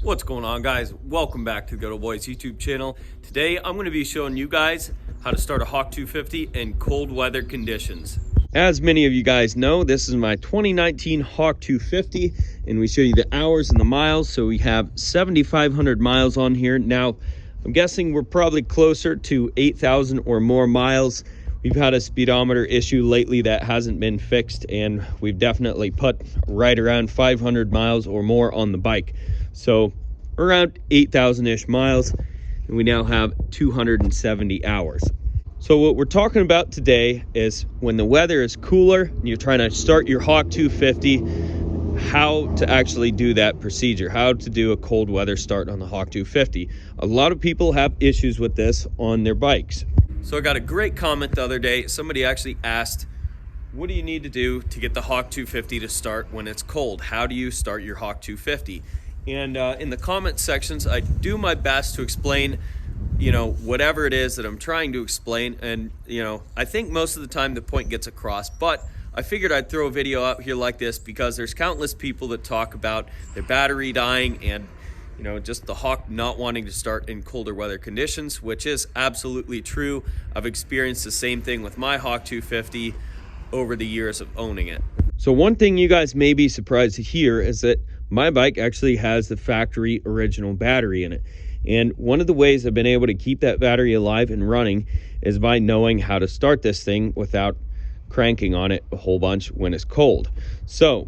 What's going on, guys? Welcome back to the Goodol'boys YouTube channel. Today I'm going to be showing you guys how to start a Hawk 250 in cold weather conditions. As many of you guys know, this is my 2019 Hawk 250 and we show you the hours and the miles. So we have 7,500 miles on here. Now I'm guessing we're probably closer to 8,000 or more miles. We've had a speedometer issue lately that hasn't been fixed, and we've definitely put right around 500 miles or more on the bike. So around 8,000-ish miles, and we now have 270 hours. So what we're talking about today is when the weather is cooler and you're trying to start your Hawk 250, how to actually do that procedure, how to do a cold weather start on the Hawk 250. A lot of people have issues with this on their bikes. So I got a great comment the other day. Somebody actually asked, what do you need to do to get the Hawk 250 to start when it's cold? How do you start your Hawk 250? And in the comment sections, I do my best to explain, whatever it is that I'm trying to explain. And, I think most of the time the point gets across, but I figured I'd throw a video out here like this because there's countless people that talk about their battery dying and just the Hawk not wanting to start in colder weather conditions, which is absolutely true. I've experienced the same thing with my Hawk 250 over the years of owning it. So one thing you guys may be surprised to hear is that my bike actually has the factory original battery in it. And one of the ways I've been able to keep that battery alive and running is by knowing how to start this thing without cranking on it a whole bunch when it's cold. So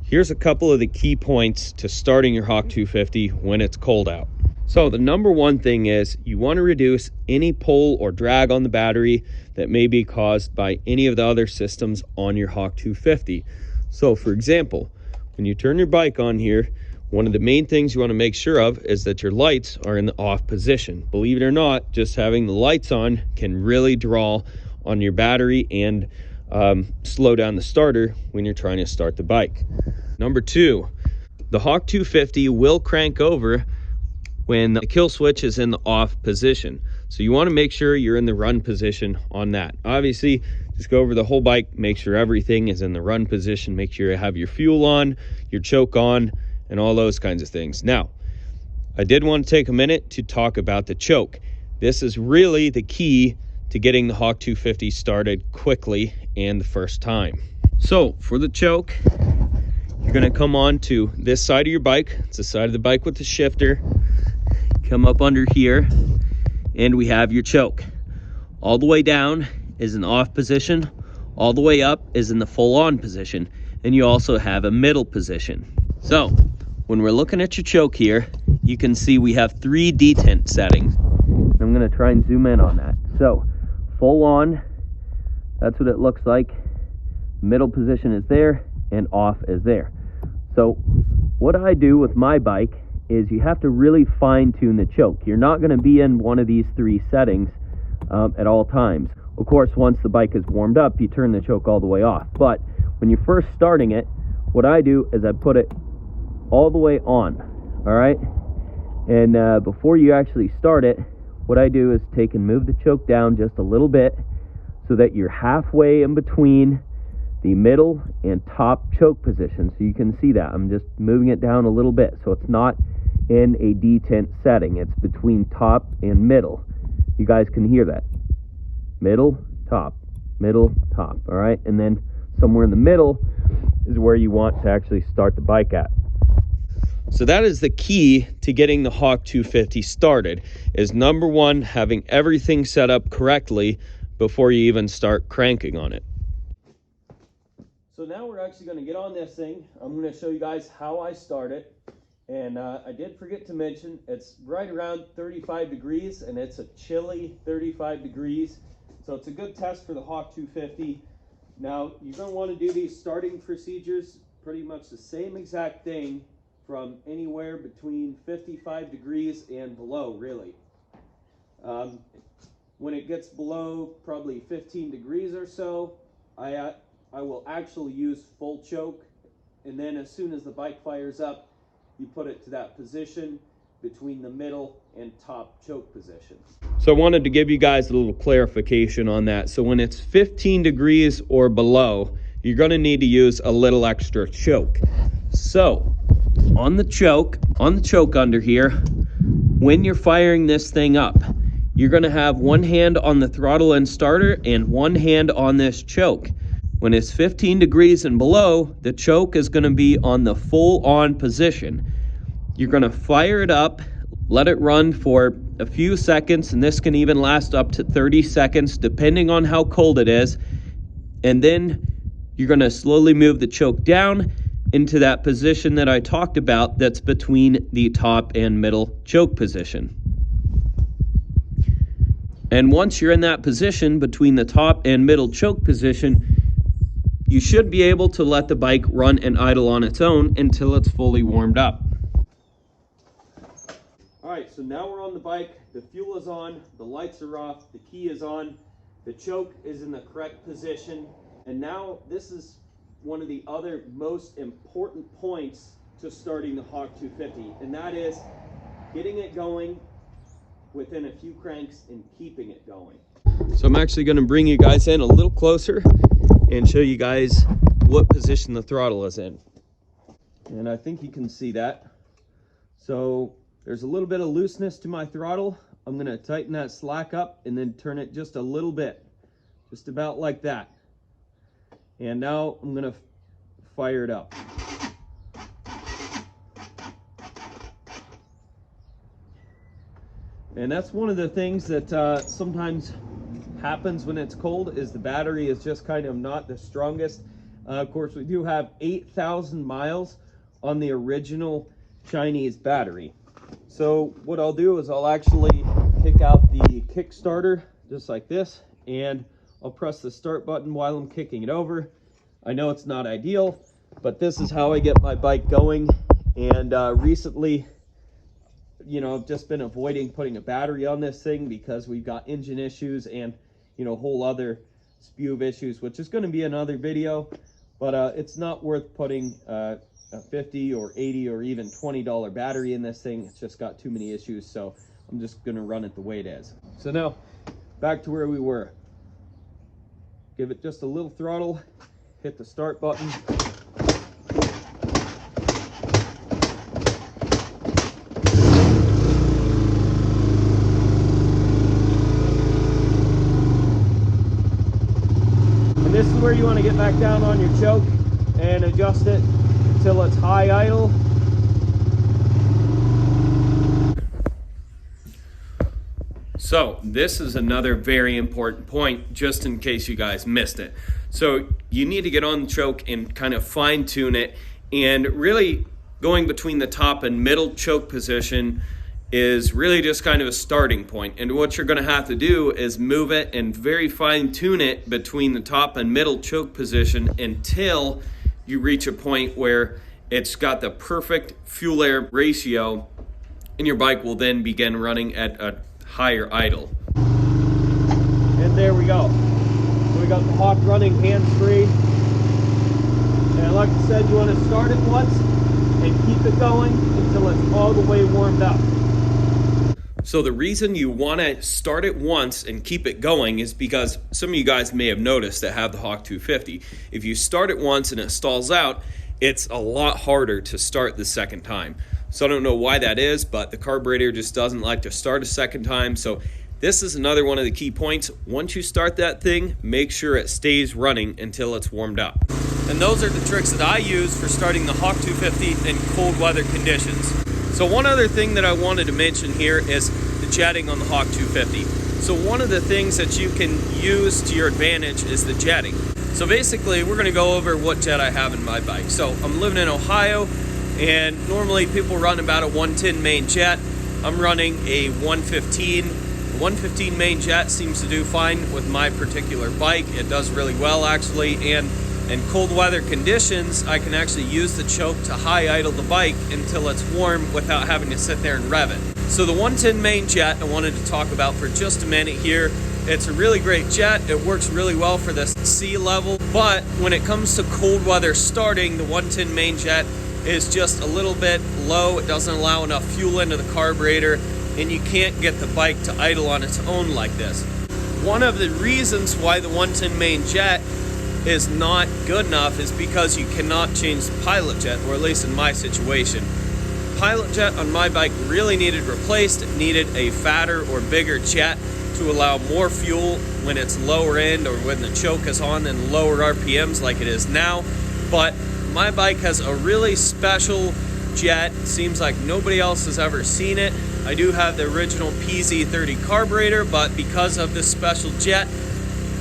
here's a couple of the key points to starting your Hawk 250 when it's cold out. So the number one thing is you want to reduce any pull or drag on the battery that may be caused by any of the other systems on your Hawk 250. So for example, when you turn your bike on here, one of the main things you want to make sure of is that your lights are in the off position. Believe it or not, just having the lights on can really draw on your battery and slow down the starter when you're trying to start the bike. Number two, the Hawk 250 will crank over when the kill switch is in the off position. So you want to make sure you're in the run position on that. Obviously, just go over the whole bike, make sure everything is in the run position, make sure you have your fuel on, your choke on, and all those kinds of things. Now, I did want to take a minute to talk about the choke. This is really the key to getting the Hawk 250 started quickly and the first time. So for the choke, you're going to come on to this side of your bike. It's the side of the bike with the shifter. Come up under here and we have your choke. All the way down is in the off position. All the way up is in the full on position. And you also have a middle position. So when we're looking at your choke here, you can see we have 3 detent settings. I'm going to try and zoom in on that. So full on, that's what it looks like. Middle position is there and off is there. So what I do with my bike is you have to really fine tune the choke. You're not going to be in one of these 3 settings at all times. Of course, once the bike is warmed up, you turn the choke all the way off. But when you're first starting it, what I do is I put it all the way on, all right? And before you actually start it, what I do is take and move the choke down just a little bit so that you're halfway in between the middle and top choke position. So you can see that I'm just moving it down a little bit, so it's not in a detent setting. It's between top and middle. You guys can hear that. Middle, top, all right? And then somewhere in the middle is where you want to actually start the bike at. So that is the key to getting the Hawk 250 started, is number one, having everything set up correctly before you even start cranking on it. So now we're actually going to get on this thing. I'm going to show you guys how I start it. And I did forget to mention, it's right around 35 degrees and it's a chilly 35 degrees. So it's a good test for the Hawk 250. Now, you're going to want to do these starting procedures pretty much the same exact thing from anywhere between 55 degrees and below, really. When it gets below probably 15 degrees or so, I will actually use full choke. And then as soon as the bike fires up, you put it to that position between the middle and top choke position. So I wanted to give you guys a little clarification on that. So when it's 15 degrees or below, you're going to need to use a little extra choke. So on the choke under here, when you're firing this thing up, you're gonna have one hand on the throttle and starter and one hand on this choke. When it's 15 degrees and below, the choke is gonna be on the full on position. You're gonna fire it up, let it run for a few seconds, and this can even last up to 30 seconds depending on how cold it is. And then you're gonna slowly move the choke down into that position that I talked about that's between the top and middle choke position. And once you're in that position between the top and middle choke position, you should be able to let the bike run and idle on its own until it's fully warmed up. All right, so now we're on the bike, the fuel is on, the lights are off, the key is on, the choke is in the correct position, and now this is one of the other most important points to starting the Hawk 250, and that is getting it going within a few cranks and keeping it going. So I'm actually going to bring you guys in a little closer and show you guys what position the throttle is in. And I think you can see that. So there's a little bit of looseness to my throttle. I'm going to tighten that slack up and then turn it just a little bit, just about like that. And now I'm going to fire it up. And that's one of the things that sometimes happens when it's cold, is the battery is just kind of not the strongest. Of course, we do have 8,000 miles on the original Chinese battery. So what I'll do is I'll actually kick out the Kickstarter just like this, and I'll press the start button while I'm kicking it over. I know it's not ideal, but this is how I get my bike going. And recently, you know, I've just been avoiding putting a battery on this thing because we've got engine issues and, you know, a whole other spew of issues, which is going to be another video. But it's not worth putting a $50 or $80 or even $20 battery in this thing. It's just got too many issues, so I'm just going to run it the way it is. So now, back to where we were. Give it just a little throttle, hit the start button. And this is where you want to get back down on your choke and adjust it until it's high idle. So this is another very important point, just in case you guys missed it. So you need to get on the choke and kind of fine tune it, and really going between the top and middle choke position is really just kind of a starting point. And what you're going to have to do is move it and very fine tune it between the top and middle choke position until you reach a point where it's got the perfect fuel air ratio, and your bike will then begin running at a higher idle. And there we go. So we got the Hawk running hands-free. And like I said, you want to start it once and keep it going until it's all the way warmed up. So the reason you want to start it once and keep it going is because some of you guys may have noticed that have the Hawk 250. If you start it once and it stalls out, it's a lot harder to start the second time. So I don't know why that is, but the carburetor just doesn't like to start a second time. So this is another one of the key points. Once you start that thing, make sure it stays running until it's warmed up. And those are the tricks that I use for starting the Hawk 250 in cold weather conditions. So one other thing that I wanted to mention here is the jetting on the Hawk 250. So one of the things that you can use to your advantage is the jetting. So basically, we're going to go over what jet I have in my bike. So I'm living in Ohio, and normally people run about a 110 main jet. I'm running a 115. The 115 main jet seems to do fine with my particular bike. It does really well, actually, and in cold weather conditions, I can actually use the choke to high idle the bike until it's warm without having to sit there and rev it. So the 110 main jet I wanted to talk about for just a minute here. It's a really great jet. It works really well for the sea level, but when it comes to cold weather starting, the 110 main jet is just a little bit low. It doesn't allow enough fuel into the carburetor, and you can't get the bike to idle on its own like this. One of the reasons why the 110 main jet is not good enough is because you cannot change the pilot jet, or at least in my situation. pilot jet on my bike really needed replaced. It needed a fatter or bigger jet to allow more fuel when it's lower end or when the choke is on and lower RPMs like it is now. But my bike has a really special jet. Seems like nobody else has ever seen it. I do have the original PZ30 carburetor, but because of this special jet,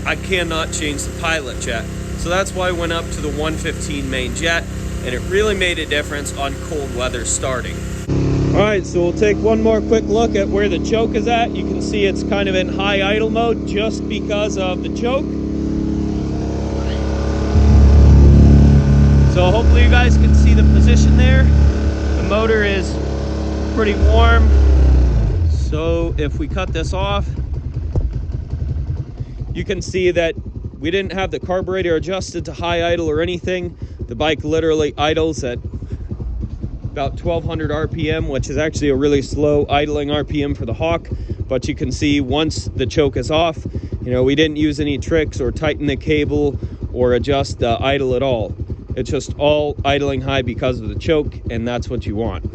I cannot change the pilot jet. So that's why I went up to the 115 main jet, and it really made a difference on cold weather starting. All right, so we'll take one more quick look at where the choke is at. You can see it's kind of in high idle mode just because of the choke. So hopefully you guys can see the position there. The motor is pretty warm. So if we cut this off, you can see that we didn't have the carburetor adjusted to high idle or anything. The bike literally idles at about 1200 RPM, which is actually a really slow idling RPM for the Hawk. But you can see once the choke is off, you know, we didn't use any tricks or tighten the cable or adjust the idle at all. It's just all idling high because of the choke, and that's what you want.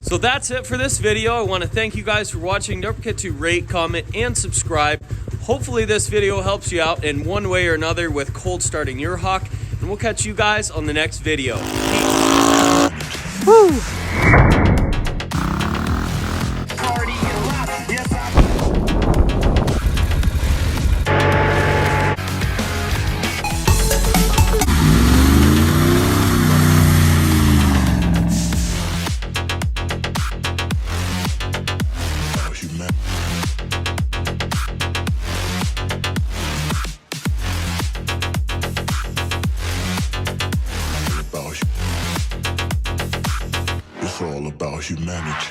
So that's it for this video. I want to thank you guys for watching. Don't forget to rate, comment, and subscribe. Hopefully this video helps you out in one way or another with cold starting your Hawk, and we'll catch you guys on the next video. Woo! It's all about humanity.